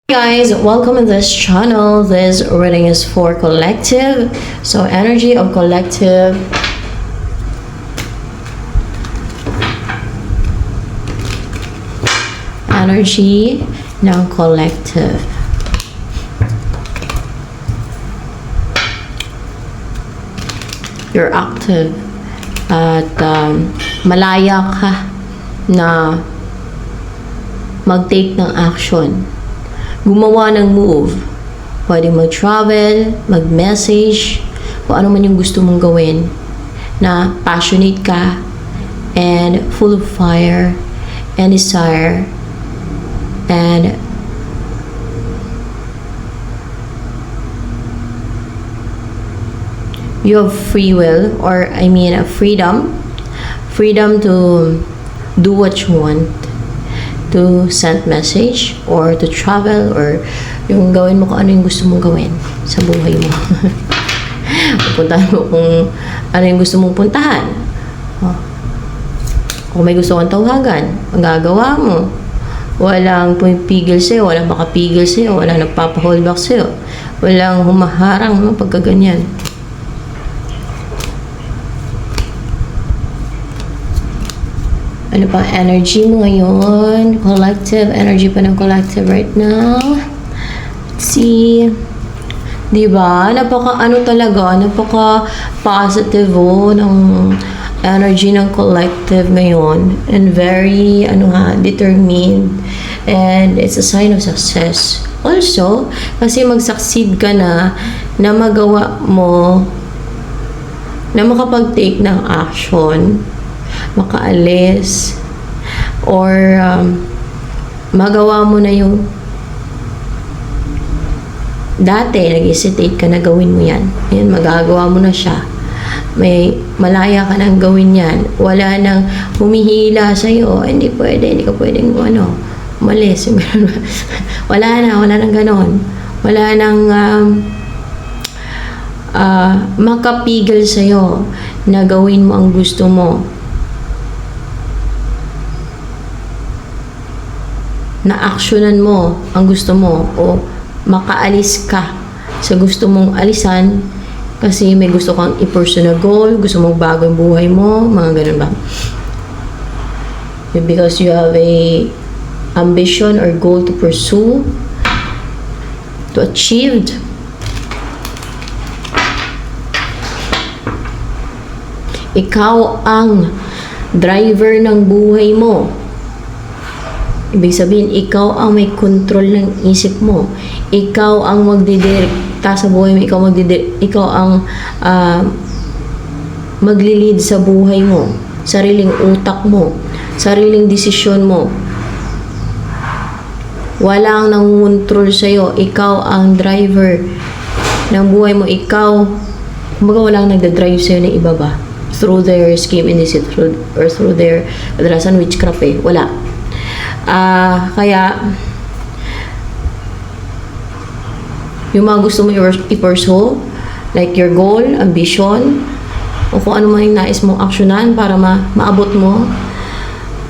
Guys, welcome to this channel. This reading is for collective. So energy of collective. Energy ng collective. You're active at malaya ka na mag-take ng action. Gumawa ng move. Pwede mag-travel, mag-message, kung ano man yung gusto mong gawin. Na passionate ka and full of fire and desire and you have free will, or I mean freedom to do what you want, to send message or to travel, or yung gawin mo kung ano yung gusto mong gawin sa buhay mo. Pupuntahan mo kung ano yung gusto mong puntahan. Kung may gusto kang tawagan, magagawa mo. Walang pumipigil sa'yo, walang makapigil sa'yo, walang nagpapahold back sa'yo, walang humaharang mo pagkaganyan. Ano pa energy mo ngayon? Collective, energy pa ng collective right now. Let's see. Diba? Napaka positive ng energy ng collective ngayon. And very, determined. And it's a sign of success. Also, kasi mag-succeed ka na magawa mo, na makapag-take ng action, makaalis, or magawa mo na yung dati nag-hesitate ka na gawin mo yan. Yan, magagawa mo na siya. May malaya ka nang gawin yan. Wala nang humihila sa'yo. Hindi pwede, hindi ka pwedeng umalis. wala nang ganon. Wala nang makapigil sa'yo na gawin mo ang gusto mo. Na aksyonan mo ang gusto mo, o makaalis ka sa gusto mong alisan kasi may gusto kang i-pursue na goal, gusto mong bago yung buhay mo, mga ganun ba? Because you have a ambition or goal to pursue, to achieve. Ikaw ang driver ng buhay mo. Ibig sabihin, ikaw ang may control ng isip mo. Ikaw ang magdidirekta sa buhay mo. Ikaw ang maglilid sa buhay mo. Sariling utak mo. Sariling desisyon mo. Walang nangungontrol sa'yo. Ikaw ang driver ng buhay mo. Ikaw, kumbaga walang nagdadrive sa'yo na iba ba? Through their scheme in this, or through their kadalasan witchcraft wala. Kaya yung mga gusto mo i-pursue, like your goal, ambition, o kung ano man yung nais mong aksyonan para maabot mo,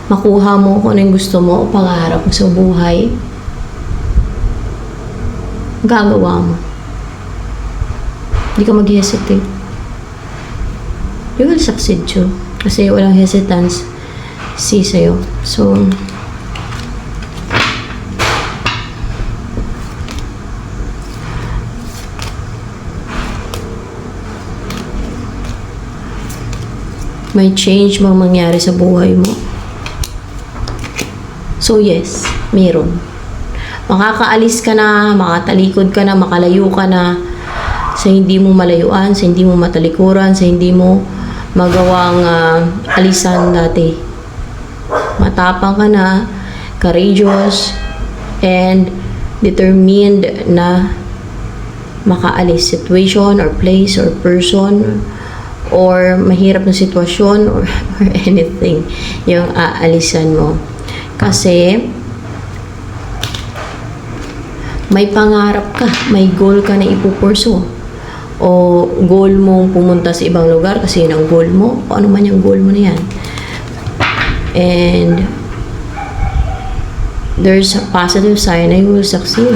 makuha mo kung ano yung gusto mo o pangarap mo sa buhay, gagawa mo. Hindi ka mag-hesitate. You will succeed too. Kasi walang hesitance sa'yo. So, may change mang mangyari sa buhay mo. So yes, meron. Makakaalis ka na, makatalikod ka na, makalayo ka na sa hindi mo malayuan, sa hindi mo matalikuran, sa hindi mo magawang alisan dati. Matapang ka na, courageous, and determined na makaalis situation or place or person or mahirap na sitwasyon or anything yung aalisan mo. Kasi may pangarap ka, may goal ka na ipupurso, o goal mong pumunta sa ibang lugar kasi yun ang goal mo, o ano man yung goal mo na yan. And there's a positive sign na you will succeed.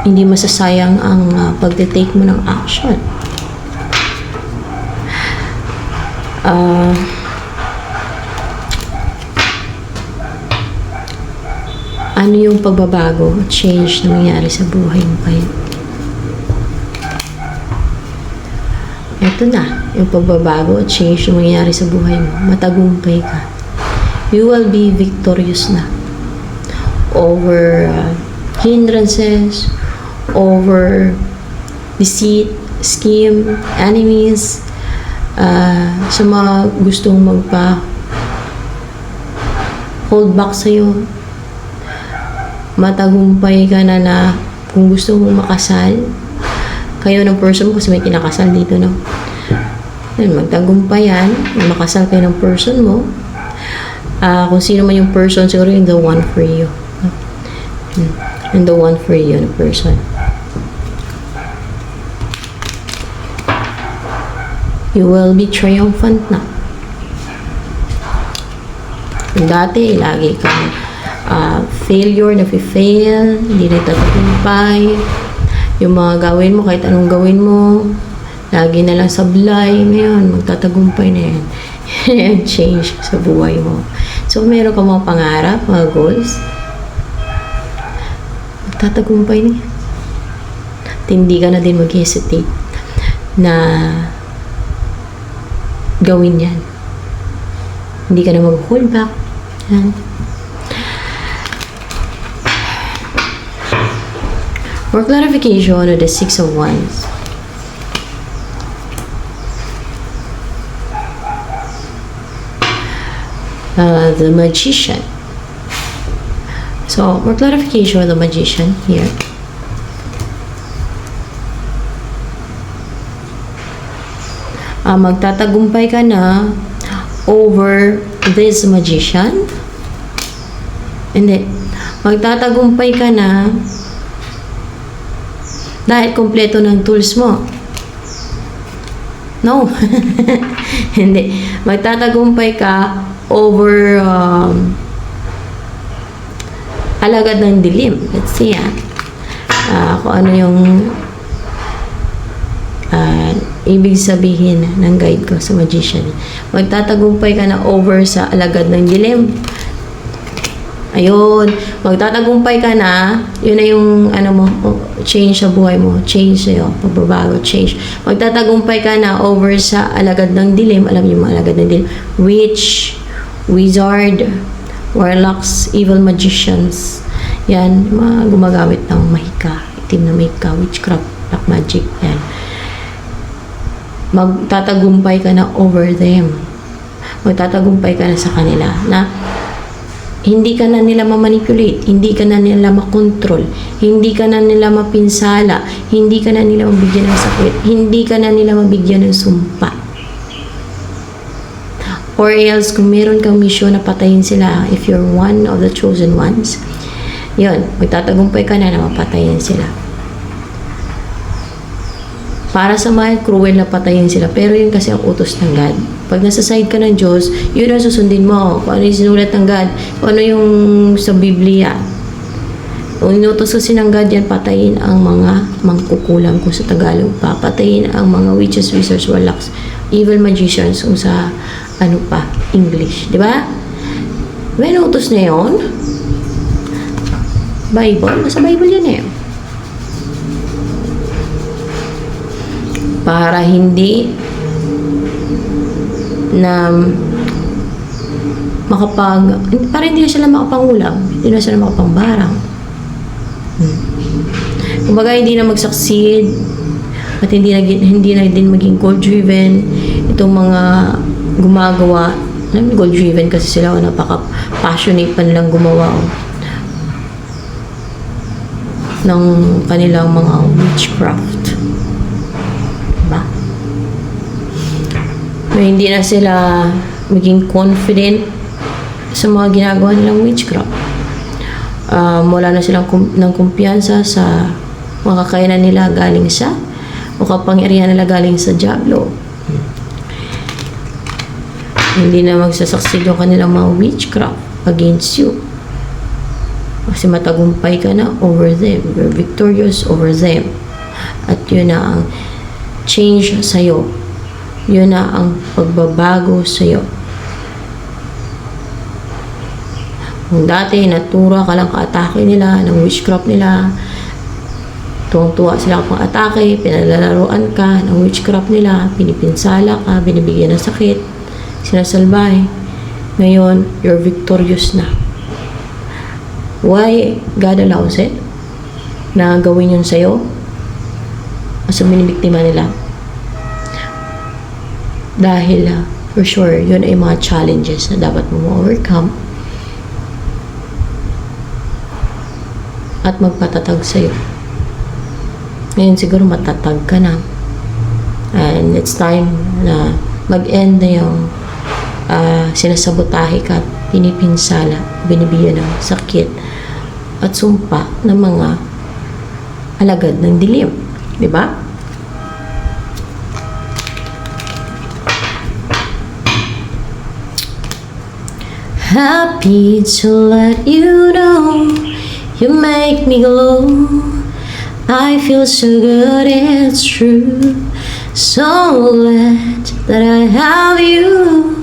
Hindi masasayang ang pagte-take mo ng action. Ano yung pagbabago, change na nangyari sa buhay mo kayo? Ito na, yung pagbabago, change na nangyari sa buhay mo. Matagumpay ka. You will be victorious na over hindrances, over deceit, scheme, enemies, sa mga gustong hold back sa'yo. Matagumpay ka na kung gusto mong makasal, kayo ng person mo, kasi may kinakasal dito, no? Magtagumpay yan, makasal kayo ng person mo. Kung sino man yung person, siguro yung the one for you. And the one for you na person. You will be triumphant na. Dati, lagi kang failure, nafe-fail, hindi nagtatagumpay. Yung mga gawin mo, kahit anong gawin mo, lagi na lang sablay. Ngayon, magtatagumpay na yan. Yan, change sa buhay mo. So, meron ka mga pangarap, mga goals, magtatagumpay na yan. At hindi ka na din mag-hesitate na gawin yan. Hindi ka na mag-hold back. Yan. For clarification of the Six of Wands. The Magician. So, for clarification of the Magician here. Magtatagumpay ka na over this Magician. Hindi. Magtatagumpay ka na dahil kompleto ng tools mo. No. Hindi. Magtatagumpay ka over alagad ng dilim. Let's see, kung ano yung ibig sabihin ng guide ko sa Magician. Magtatagumpay ka na over sa alagad ng dilim. Ayun, magtatagumpay ka na, yun na yung change sa buhay mo, change sa'yo, pagbabago, change. Magtatagumpay ka na over sa alagad ng dilim, alam niyo mga alagad ng dilim, witch, wizard, warlocks, evil magicians, yan, mga gumagamit ng mahika, itim na mahika, witchcraft, black magic, yan. Magtatagumpay ka na over them. Magtatagumpay ka na sa kanila, na hindi ka na nila ma-manipulate, hindi ka na nila makontrol, hindi ka na nila mapinsala, hindi ka na nila mabigyan ng sakit, hindi ka na nila mabigyan ng sumpa. Or else, kung meron kang mission na patayin sila, if you're one of the chosen ones, yun, magtatagumpay ka na mapatayin sila. Para sa mga cruel na patayin sila, pero yun kasi ang utos ng God. Pag nasa side ka ng Diyos, yun ang susundin mo. Kung ano yung sinulat ng God, kung ano yung sa Biblia. Kung inutos kasi ng God yan, patayin ang mga mangkukulam kung sa Tagalog pa. Patayin ang mga witches, wizards, warlocks, evil magicians kung sa English. Di ba? May inutos na yun? Bible? Nasa Bible yan eh. Para hindi na para hindi na sila makapangulam, hindi na sila makapangbarang. Kumbaga hindi na mag-succeed at hindi na din maging goal-driven itong mga gumagawa. Goal-driven kasi sila, napaka-passionate pa nilang gumawa ng kanilang mga witchcraft. Diba? Hindi na sila maging confident sa mga ginagawa nilang witchcraft. Wala na silang ng kumpiyansa sa mga kakayanan nila galing sa o kapangyarihan nila galing sa Diablo. Hindi na magsasucceed yung kanilang mga witchcraft against you. Kasi matagumpay ka na over them. You're victorious over them. At yun na ang change sa'yo. Yun na ang pagbabago sa'yo. Kung dati natura ka lang ka-atake nila, ng witchcraft nila, tuwang-tuwa sila kapag atake, pinalalaruan ka ng witchcraft nila, pinipinsala ka, binibigyan ng sakit, sinasalbay. Ngayon, you're victorious na. Why God allows it? Na gawin yun sa'yo? As binibiktima nila? Dahil, for sure, yun ay mga challenges na dapat mo ma-overcome at magpatatag sa'yo. Ngayon siguro matatag ka na. And it's time na mag-end na yung sinasabotahe ka, pinipinsala, binibigyan ng sakit at sumpa ng mga alagad ng dilim. Diba? Happy to let you know you make me glow. I feel so good, it's true. So glad that I have you.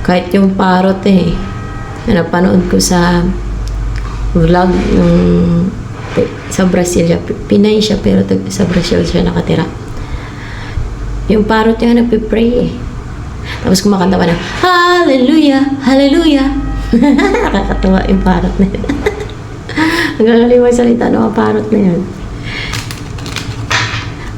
Kahit yung parot na napanood ko sa vlog ng sa Brazil, Pinay siya pero sa Brazil siya nakatira. Yung parot niya nagpipray Tapos kumakanta pa ng Hallelujah, Hallelujah. Nakakatawa yung parot na yun. Ang gagaling salita ng mga parot na yun.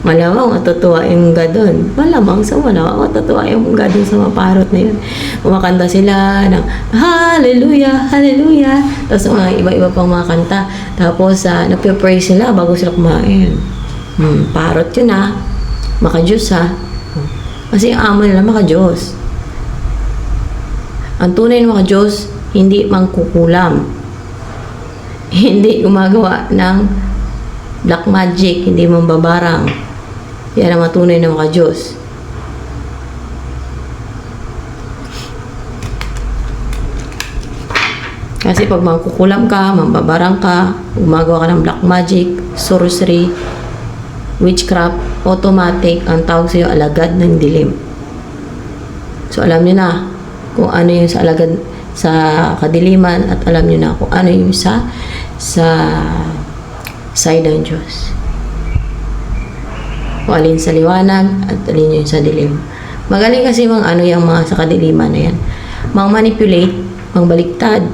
Malamang matutuwa yung God doon. Malamang matutuwa yung God doon sa mga parot na yun. Kumakanta sila ng Hallelujah, Hallelujah. Tapos mga iba-iba pang mga kanta. Tapos nagpe-pray sila bago sila kumain. Parot yun Maka-Diyos Kasi yung amo nila maka-Diyos. Ang tunay na maka-Diyos, hindi mangkukulam. Hindi gumagawa ng black magic, hindi mambabarang. Yan ang matunay na maka-Diyos. Kasi pag mangkukulam ka, mambabarang ka, gumagawa ka ng black magic, sorcery, witchcraft, automatic, ang tawag sa'yo, alagad ng dilim. So, alam nyo na kung ano yung sa alagad sa kadiliman at alam nyo na kung ano yung sa side ng Diyos. Kung alin sa liwanag at alin yung sa dilim. Magaling kasi yung mga sa kadiliman na yan. Mang manipulate, mang baliktad.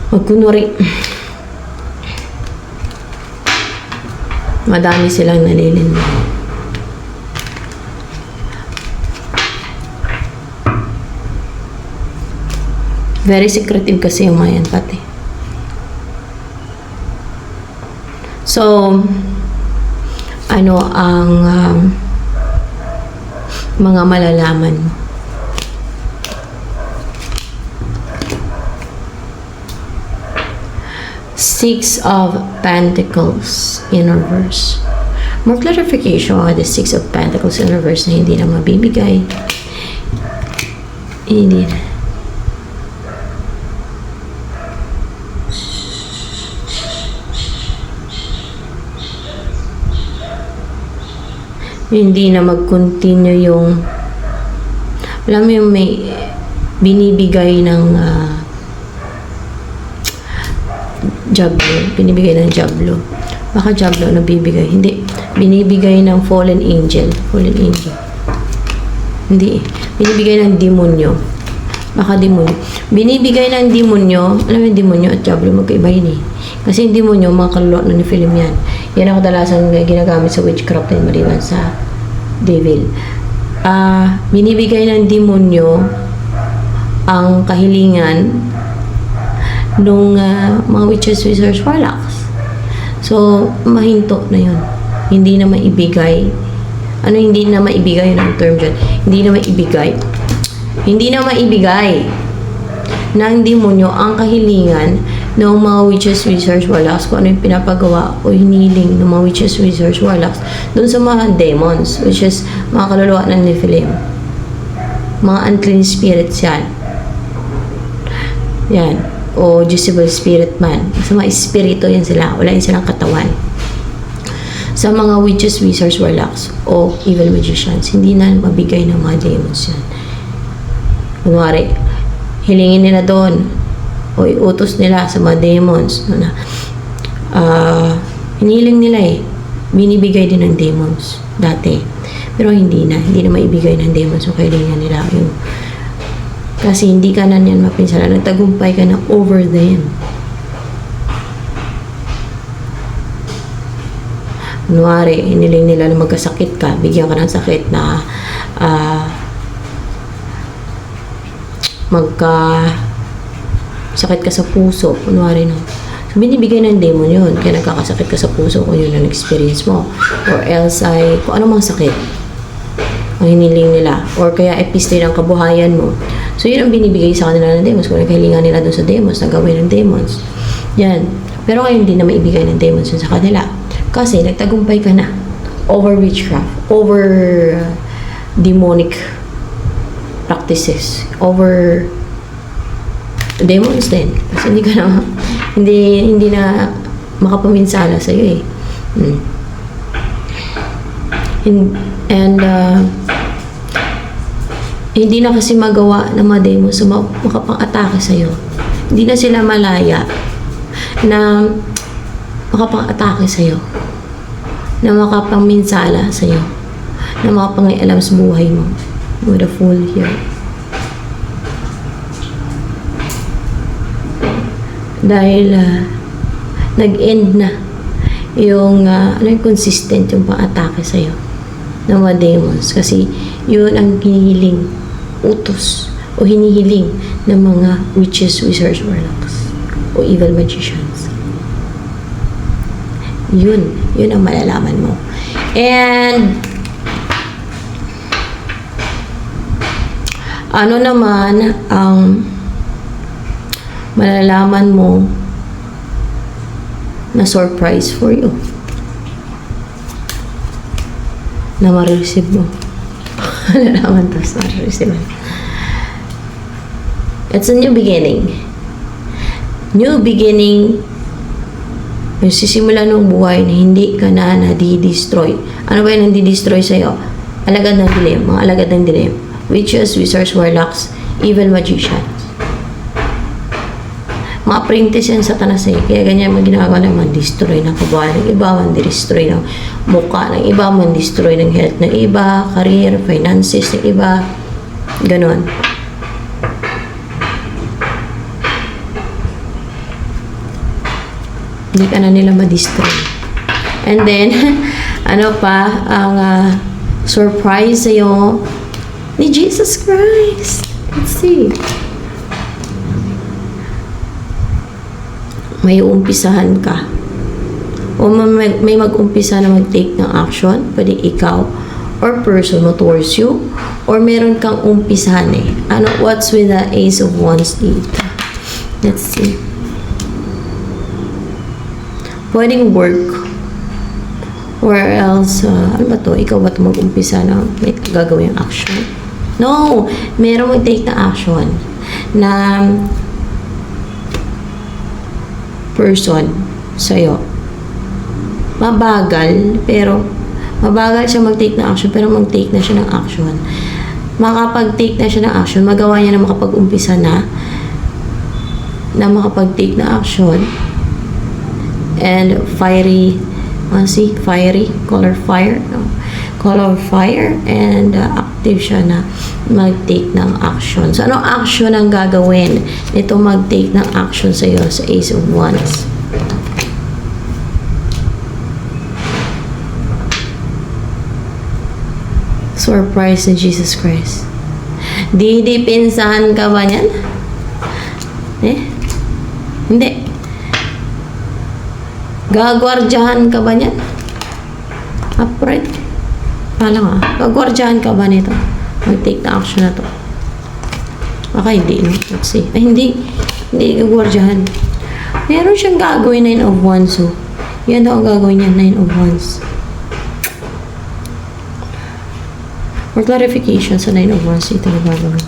Magkunwari, madami silang nalilindi. Very secretive kasi yung mga yan pati. So, ano ang mga malalaman mo? Six of Pentacles in reverse. More clarification on the Six of Pentacles in reverse na hindi na mabibigay. Hindi na. Hindi na mag-continue yung alam mo yung may binibigay ng jablo, binibigay ng jablo. Baka jablo na bibigay. Hindi. Binibigay ng fallen angel. Fallen angel. Hindi. Binibigay ng demonyo. Baka demonyo. Binibigay ng demonyo. Alam mo yung demonyo at jablo, magkaiba yun Kasi yung demonyo, mga kaluluwa na ni film yan. Yan ang kadalasan ginagamit sa witchcraft din maliban sa devil. Binibigay ng demonyo ang kahilingan nung mga witches, wizards, warlocks. So, mahinto na yun. Hindi na maibigay. Ano hindi na maibigay? Yun ang term dyan. Hindi na maibigay. Hindi na maibigay ng demonyo ang kahilingan ng mga witches, wizards, warlocks, kung ano yung pinapagawa o hiniling ng mga witches, wizards, warlocks doon sa mga demons, which is mga kaluluwa ng Nephilim. Mga unclean spirits yan. Yan. O Jezebel spirit man. Sa mga espiritu yan sila. Wala yan silang katawan. Sa mga witches, wizards, warlocks o evil magicians, hindi na mabigay ng mga demons yan. Kunwari, hilingin nila doon o iutos nila sa mga demons na hiniling nila binibigay din ng demons dati, pero hindi na maibigay ng demons yung kailangan nila yung, kasi hindi ka na yan mapinsala, nagtagumpay ka na over them. Kunwari, hiniling nila na magkasakit ka, bigyan ka ng sakit na sakit ka sa puso, kunwari no. So, binibigay ng demon yun, kaya nagkakasakit ka sa puso kung yun ang experience mo. Or else ay, kung ano mang sakit ang hiniling nila. Or kaya episte ng kabuhayan mo. So, yun ang binibigay sa kanila ng demons. Kung nagkahilingan nila doon sa demons, nagawin ng demons. Yan. Pero ngayon, hindi na maibigay ng demons yun sa kanila. Kasi, nagtagumpay ka na. Over witchcraft. Over demonic practices. Over demons din. Kasi hindi ka na, hindi na makapaminsala sa'yo And hindi na kasi magawa ng mga demons makapang-atake sa'yo. Hindi na sila malaya na makapang-atake sa'yo, na makapang-minsala sa'yo, na makapang-ialam sa buhay mo. With a fool here. Dahil nag-end na yung consistent yung pang-atake sa'yo ng mga demons. Kasi yun ang hinihiling utos o hinihiling ng mga witches, wizards, warlocks o evil magicians. Yun ang malalaman mo. And ano naman ang malalaman mo na surprise for you na ma-receive mo? Malalaman to sa ma-receive. It's a new beginning. New beginning. May sisimula ng buhay na hindi ka na nadi-destroy. Ano ba yung nadi-destroy sa'yo? Alagad ng dilim. Mga alagad ng dilim. Witches, wizards, warlocks, evil magicians. Mga apprentice yan sa Satanas Kaya ganyan ang ginagawa ng man-destroy ng kabuhayan ng iba, man-destroy ng mukha ng iba, man-destroy ng health ng iba, career, finances ng iba. Ganon. Hindi ka na nila ma-destroy. And then, ano pa, ang surprise sa'yo ni Jesus Christ. Let's see. May umpisahan ka. O may mag-umpisa na mag-take ng action. Pwede ikaw or person mo towards you. Or meron kang umpisahan what's with the Ace of Wands dito? Let's see. Pwedeng work. Or else, ano ba to? Ikaw ba ito mag-umpisa na may gagawin yung action? No! Meron mag-take na action na person sa'yo. Mabagal siya mag-take na action, pero mag-take na siya ng action. Makapag-take na siya ng action, magawa niya na makapag-umpisa na makapag-take na action. And fiery, fiery, color fire, and active siya na mag-take ng action. So, ano action ang gagawin nito mag-take ng action sa iyo sa Ace of Wands? Surprise ni Jesus Christ. Didipinsahan ka ba niyan? Hindi. Gagwardyahan ka ba niyan? Upright. Pala nga. Gagwardyahan ka ba nito? Mag-take na action na to. Baka hindi, no? Let's see. Ay, hindi. Hindi gagwardyahan. Meron siyang gagawin 9 of Wands. So, yan daw ang gagawin niya, 9 of Wands. For clarification sa 9 of Wands, ito yung gagawin.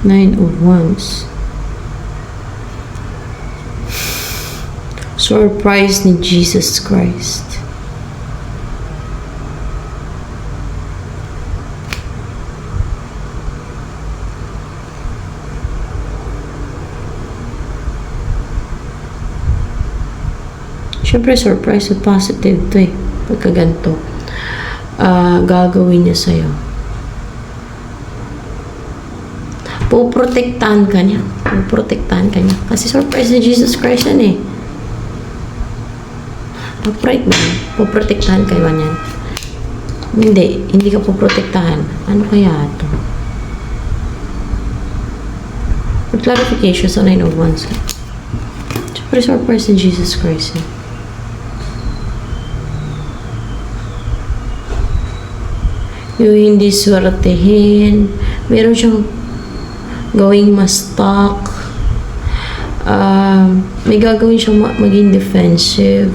Nine of Wands. Surprise ni Jesus Christ. Siyempre, surprise at positive to eh. Pagka ganito, gagawin niya sa'yo. Puprotektahan ka niya. Puprotektahan ka niya. Kasi surprise ni Jesus Christ yan eh. Upright ba? Puprotektahan kayo niyan. Hindi ka puprotektahan. Ano kaya ito? For clarification sa 9 of Wands. Siyempre, surprise ni Jesus Christ eh. Yung hindi swertehin. Meron siyang gawing ma-stuck. May gagawin siyang maging defensive.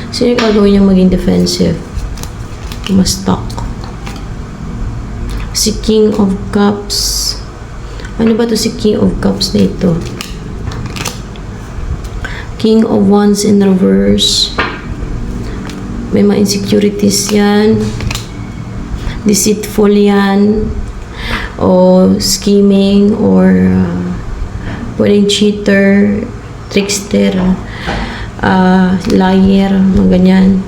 Sino yung gagawin niyang maging defensive? Ma-stuck. Si King of Cups. Ano ba to si King of Cups na ito? King of Wands in reverse. May mga insecurities yan. Deceitful yan. O scheming or pwedeng cheater, trickster, liar, mga ganyan.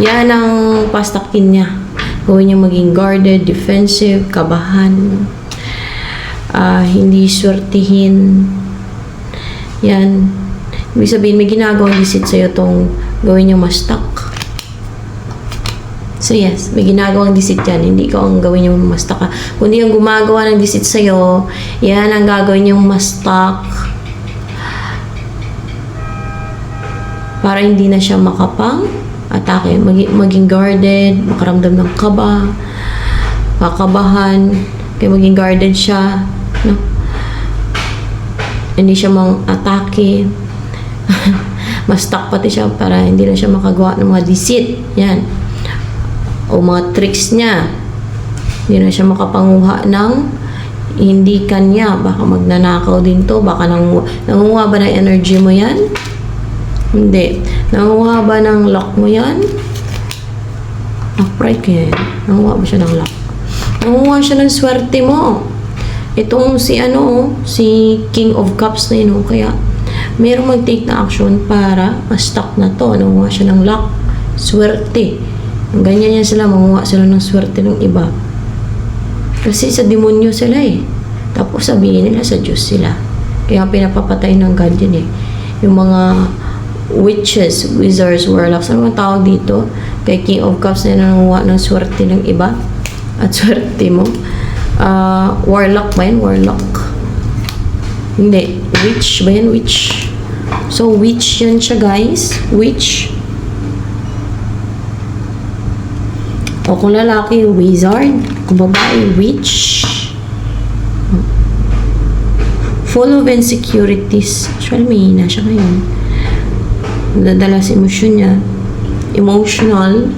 Yan ang pastakin niya. Gawin niya maging guarded, defensive, kabahan, hindi swertihin. Yan. Ibig sabihin, may ginagawang deceit sa'yo tong gawin niya ma-stuck. So yes, may ginagawang deceit yan. Hindi ko ang gawin yung ma-stuck ka. Kundi yung gumagawa ng deceit sa'yo, yan ang gagawin yung ma-stuck. Para hindi na siya makapang-atake. Maging guarded, makaramdam ng kaba, kakabahan, kaya maging guarded siya. No? Hindi siya mang-atake. Ma-stuck pati siya para hindi na siya makagawa ng mga deceit. Yan. O mga tricks niya. Hindi na siya makapanguha ng hindi kanya. Baka magnanakaw din to. Baka nangunguha ba ng energy mo yan? Hindi. Nangunguha ba ng luck mo yan? Upright kaya yan. Nangunguha ba siya ng luck? Nangunguha siya ng swerte mo. Itong si King of Cups na yun. Kaya mayroong mag-take na action para ma-stuck na to. Nangunguha siya ng luck. Swerte. Ganyan yan sila, manguha sila ng swerte ng iba. Kasi sa demonyo sila eh. Tapos sabihin nila sa Diyos sila. Kaya pinapapatay ng God yun eh. Yung mga witches, wizards, warlocks, ano ang tawag dito? Kay King of Cups na nanguha ng swerte ng iba. At swerte mo. Warlock ba yan? Warlock. Hindi. Witch ba yan? Witch. So, witch yan siya guys. Witch. O kung lalaki, wizard. Kung babae, witch. Full of insecurities. Actually, may hina siya ngayon. Nadadala sa emosyon niya. Emotional.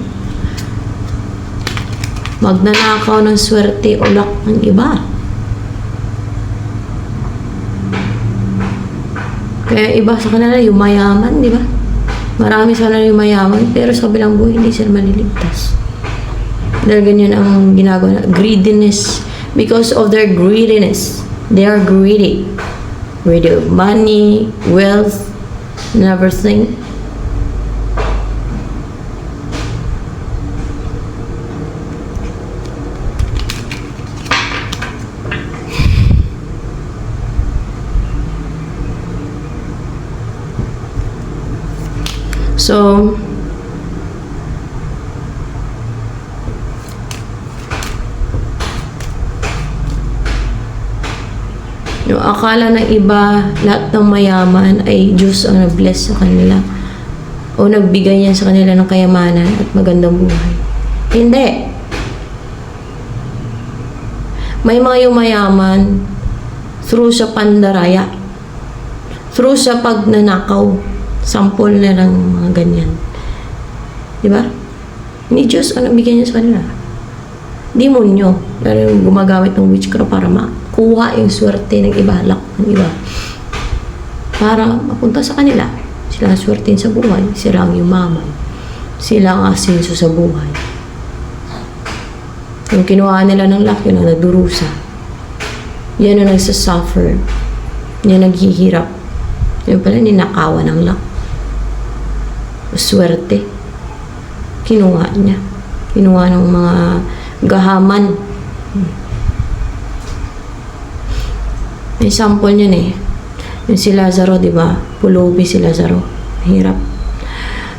Magnanakaw ng swerte o luck ng iba. Kaya iba sa kanila, yung mayaman, di ba? Marami sa kanila yung mayaman, pero sa kabilang buhay, hindi sila maliligtas. Dahil ganyan ang ginagawa na greediness. Because of their greediness, they are greedy. Greedy of money, wealth, and everything. So, Yung akala ng iba, lahat ng mayaman ay Diyos ang nag-bless sa kanila. O nagbigay yan sa kanila ng kayamanan at magandang buhay. Hindi. May mga yumayaman through sa pandaraya. Through sa pagnanakaw. Sample na lang mga ganyan. Diba? Ni Diyos ang nagbigay niya sa kanila. Demonyo. Pero gumagamit ng witchcraft para makuha yung swerte ng iba, luck ng iba. Para mapunta sa kanila. Sila ang swertein sa buhay. Sila ang yumaman. Sila ang asenso sa buhay. Yung kinuha nila ng luck, yun ang nagdurusa. Yan ang nagsasuffer. Yan ang naghihirap. Yan pala, ninakawa ng luck. Swerte. Kinuha niya. Kinuha ng mga gahaman. May sample niyan eh. Yung si Lazaro, di ba? Pulubi si Lazaro. Hirap.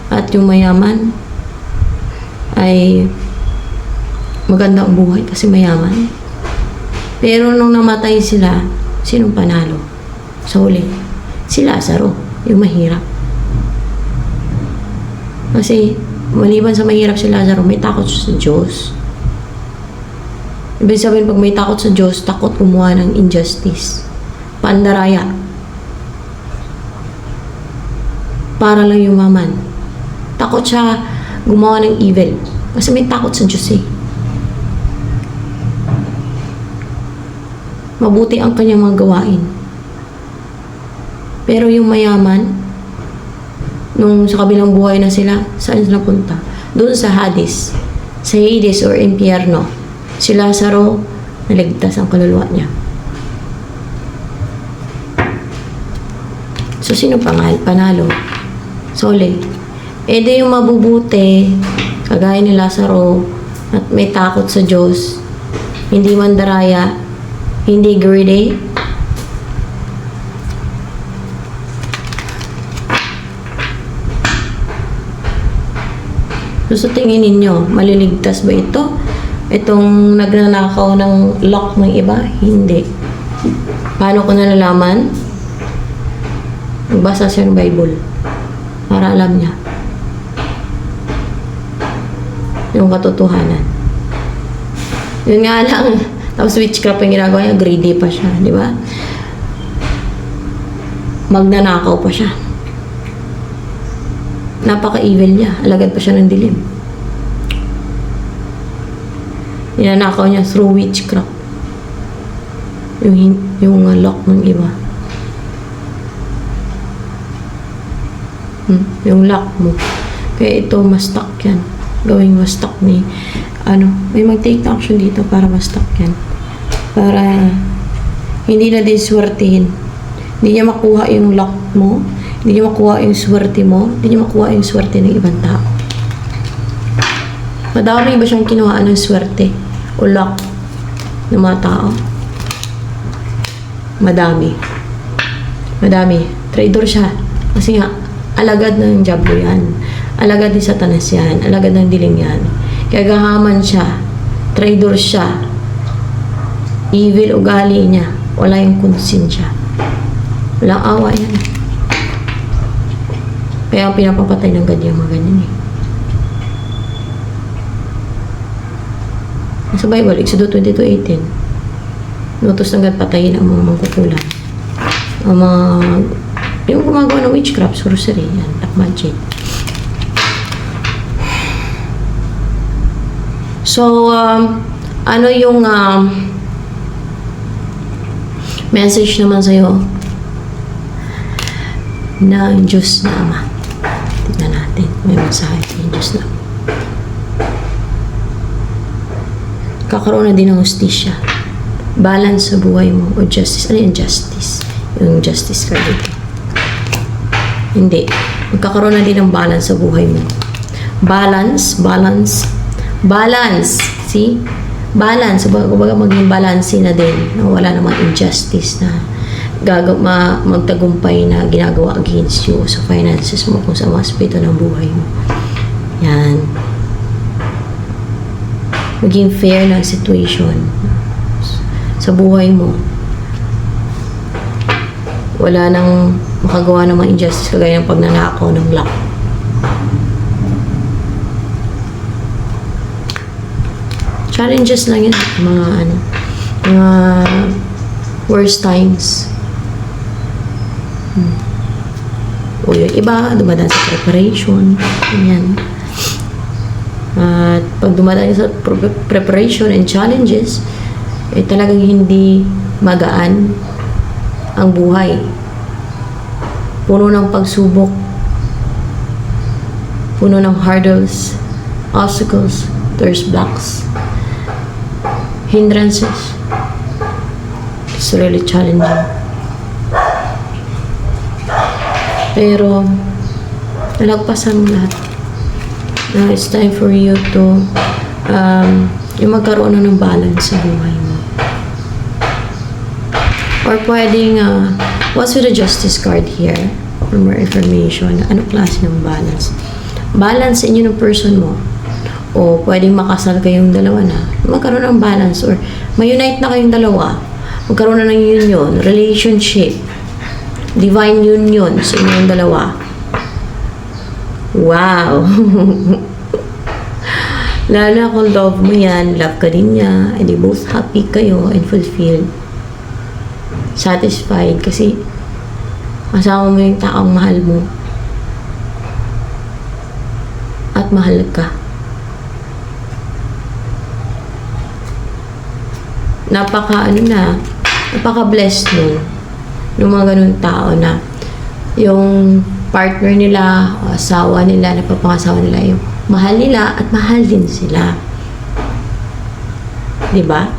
At yung mayaman ay maganda ang buhay kasi mayaman. Pero nung namatay sila, sinong panalo? Sa huli, si Lazaro, yung mahirap. Kasi maliban sa mahirap si Lazaro, may takot sa Diyos. Ibig sabihin, pag may takot sa Diyos, takot kumuha ng injustice. Pandaraya. Para lang yumaman. Takot siya gumawa ng evil. Kasi may takot sa Diyos eh. Mabuti ang kanyang mga gawain. Pero yung mayaman, nung sa kabilang buhay na sila, saan sila punta? Doon sa Hades. Sa Hades or impyerno. Si Lazaro, naligtas ang kaluluwa niya. So, sino panalo? Sole. E di yung mabubuti, kagaya ni Lazaro, at may takot sa Diyos, hindi mandaraya, hindi greedy, so sa tingin ninyo, maliligtas ba ito? Itong nagnanakaw ng luck ng iba? Hindi. Paano ko nalalaman? Magbasa siya ng Bible para alam niya yung katotohanan. Yun nga lang, tapos witchcraft yung ginagawa niya, greedy pa siya, di ba? Magnanakaw pa siya. Napaka-evil niya. Alagad pa siya ng dilim. Ninanakaw niya through witchcraft. Yung lock ng iba. Yung lock mo. Kaya ito, ma-stuck yan. Gawing ma-stuck ni, may mag-take action dito para ma-stuck yan. Para hindi na din swertihin. Hindi niya makuha yung lock mo. Hindi niya makuha yung swerte mo. Hindi niya makuha yung swerte ng ibang tao. Madami ba siyang kinuhaan ng swerte o luck ng mga tao? Madami. Traitor siya. Kasi nga, alagad ng Diablo yan. Alagad ni Satanas yan. Alagad ng dilim yan. Kaya gahaman siya. Traitor siya. Evil ugali niya. Wala yung konsensya. Walang awa yan. Kaya ang pinapapatay ng God yung mga ganyan eh. Sa Bible, Exodus 22:18, nutos ng God patayin ang mga mangkukulam. Ang mga, yung gumagawa ng witchcraft, sorcery, yan, black magic. So, ano yung message naman sa'yo ng Diyos na Ama? Tignan natin. May mensahe ng Diyos na Ama. Kakaroon na din ng hustisya. Balance sa buhay mo o justice. Ano yung justice? Yung justice card dito. Hindi. Magkakaroon na din ng balance sa buhay mo. Balance. See? Balance. Kumbaga maging balance na din. Wala namang injustice na magtagumpay na ginagawa against you sa finances mo kung sa mga aspeto ng buhay mo. Yan. Maging fair ng situation sa buhay mo. Wala nang makagawa ng mga injustice kagaya ng pagnanakaw ng lock. Challenges lang yun, mga worst times. O yung iba, dumadaan sa preparation, ganyan. At pag dumadaan sa preparation and challenges, talagang hindi magaan ang buhay. Puno ng pagsubok, puno ng hurdles, obstacles, there's blocks, hindrances. It's really challenging. Pero nalagpasan mo lahat. Now it's time for you to yung magkaroon ng balance sa buhay mo. Or pwedeng what's with the justice card here for more information? Ano klase ng balance? Balance sa inyo ng person mo. O pwedeng makasal kayong dalawa na magkaroon ng balance, or ma-unite na kayong dalawa, magkaroon na ng union, relationship, divine union sa inyong dalawa. Wow! Lalo na kung love mo yan, love ka din niya, and both happy kayo and fulfilled, satisfied, kasi kasama mo yung taong mahal mo at mahal ka. Napaka-blessed nun ng mga ganun tao na yung partner nila o asawa nila, napapangasawa nila, yung mahal nila at mahal din sila. Diba?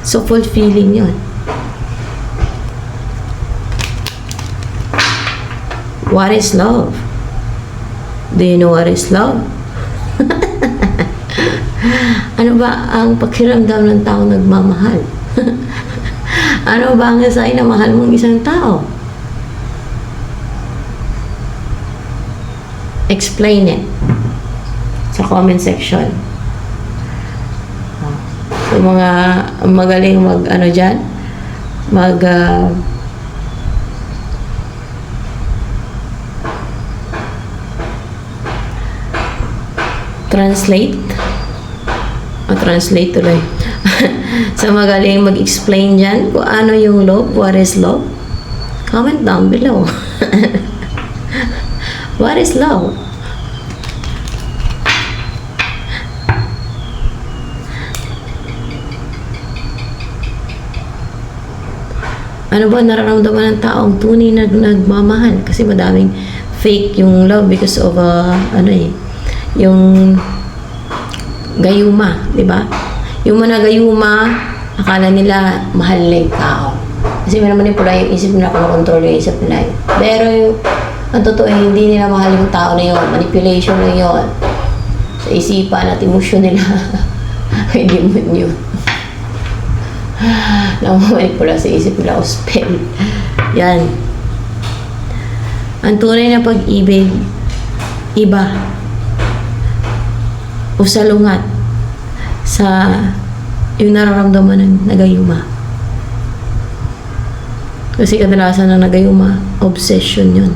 So, fulfilling yun. What is love? Do you know what is love? Ano ba ang pakiramdam ng taong nagmamahal? Ano ba ang sign na mahal mong isang tao? Explain it sa comment section. So, mga magaling dyan, translate tuloy. So, magaling mag-explain dyan kung ano yung love, what is love. Comment down below. What is love? Ano ba nararamdaman ng taong tunay na nagmamahal? Kasi madaming fake yung love because of yung gayuma, di ba? Yung mga gayuma, akala nila mahal nila yung tao. Kasi may manipula yung isip nila, kontrol yung isip nila. Pero ang totoo, hindi nila mahal yung tao na yun. Manipulation na yun. Sa isipan at emosyon nila. May demonyo. Namamanipula sa isip nila o spell. Yan. Ang tunay na pag-ibig, iba. O salungat sa yung nararamdaman ng nagayuma. Kasi kadalasan ng nagayuma, obsession yun.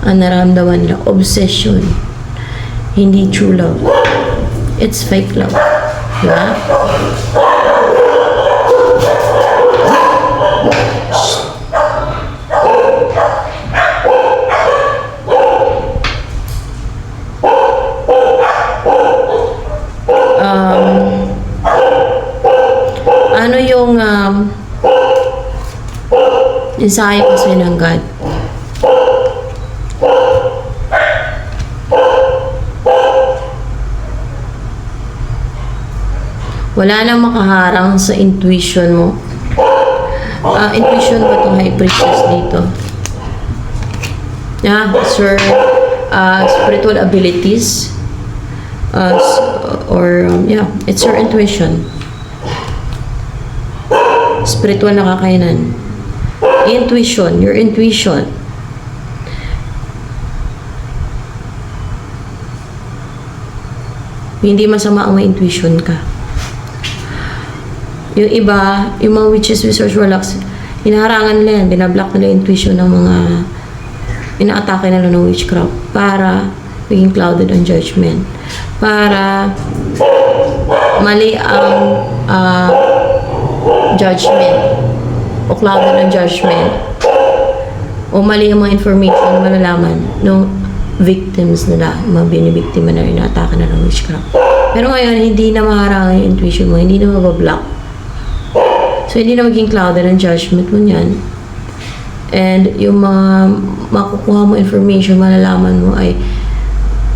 Ang nararamdaman nila, obsession. Hindi true love. It's fake love. Diba? Ano yung ensayo kasi ng God? Wala nang makaharang sa intuition mo. Intuition ba itong high priestess dito? Yeah, sir, spiritual abilities. It's your intuition. Spiritual na kakayanan. Intuition, your intuition. Hindi masama ang may intuition ka. Yung iba, yung mga witches, wizards, warlocks, Hinaharangan nila yan, binablock nila yung intuition ng mga inaatake nila ng witchcraft para being clouded on judgment. Para mali ang judgment o clouded on judgment o mali ang mga information na malalaman ng victims nila, mga binibiktima na inaatake na ng witchcraft. Pero ngayon, hindi na maharangan yung intuition mo, hindi na mabablock. So, hindi na maging clouded ang judgment mo niyan. And yung mga makukuha mo information, malalaman mo ay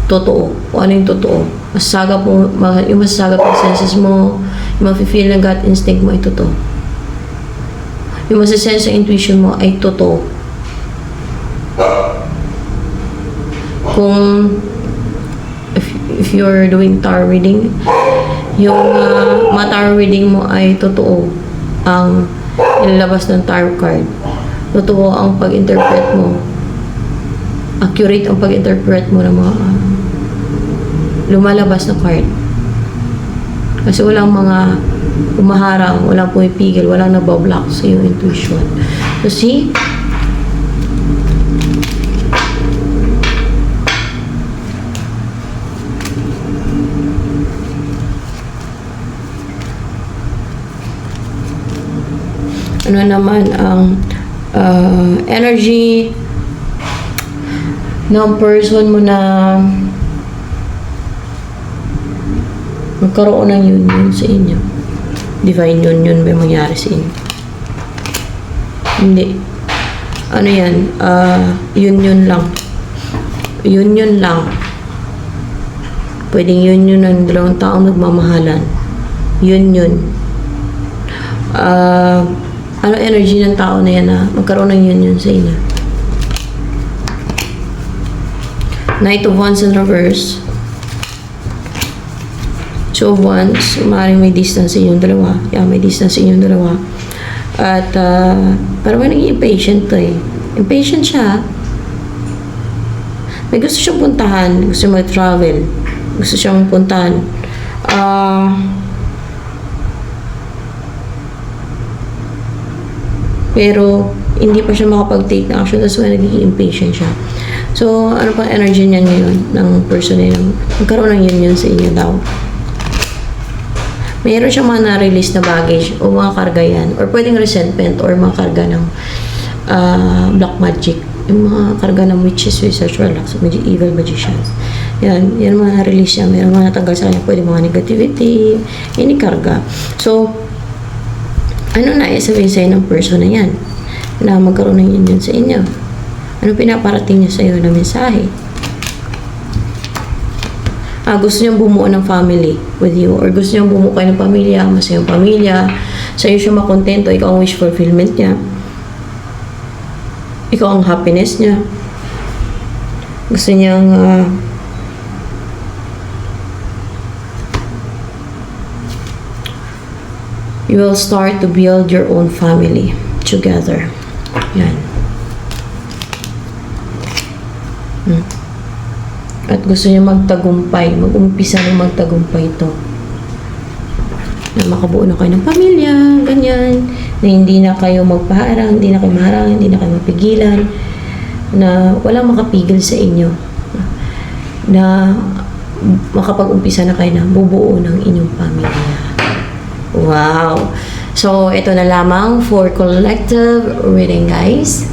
totoo. Kung ano yung totoo. Masasagap mo, yung masasagap ng senses mo, yung mafe-feel ng gut instinct mo ay totoo. Yung masasense ng intuition mo ay totoo. Kung if you're doing tarot reading, yung tarot reading mo ay totoo ang ilalabas ng tarot card. Totoo ang pag-interpret mo. Accurate ang pag-interpret mo ng mga lumalabas na card. Kasi walang mga umaharang, walang pumipigil, walang nabablock sa iyong intuition. So see? Ano naman ang energy ng person mo na magkaroon ng union sa inyo. Divine union ba mangyari sa inyo? Hindi. Ano yan? Union lang. Union lang. Pwedeng union ng dalawang taong nagmamahalan. Union. Ano energy ng tao na yan na magkaroon ng union sa inyo? Knight of Wands in reverse. Two of Wands. Maaaring may distance sa inyong dalawa. Yeah, may distance sa inyong dalawa. At parang may naging impatient to eh. Impatient siya. May gusto siyang puntahan. Gusto siyang mag-travel. Gusto siyang puntahan. Pero hindi pa siya makapag-take na action. That's why naging impatient siya. So, ano pang energy niya ngayon ng person na yun? Magkaroon ng union sa inyo daw. Mayroon siyang mga na-release na baggage o mga karga yan. Or pwedeng resentment or mga karga ng black magic. Yung mga karga ng witches, wizards, warlocks, evil magicians. Yan mga na-release siya. Mayroon mga natanggal sa kanya. Pwede mga negativity, any karga. So, ano na sabihin sa'yo ng person na yan na magkaroon ng union sa inyo? Ano pinaparating niya sa'yo na mensahe? Gusto niyang bumuo ng family with you or gusto niyang bumuo kayo ng pamilya, masayang pamilya, sa'yo siya makontento, ikaw ang wish fulfillment niya, ikaw ang happiness niya. Gusto niyang you will start to build your own family together. Yan. At gusto niya magtagumpay, mag-umpisa ng magtagumpay ito. Na makabuo na kayo ng pamilya, ganyan. Na hindi na kayo magpaharang, hindi na kayo maharang, hindi na kayo mapigilan. Na walang makapigil sa inyo. Na makapag-umpisa na kayo na bubuo ng inyong pamilya. Wow! So, ito na lamang for collective reading, guys.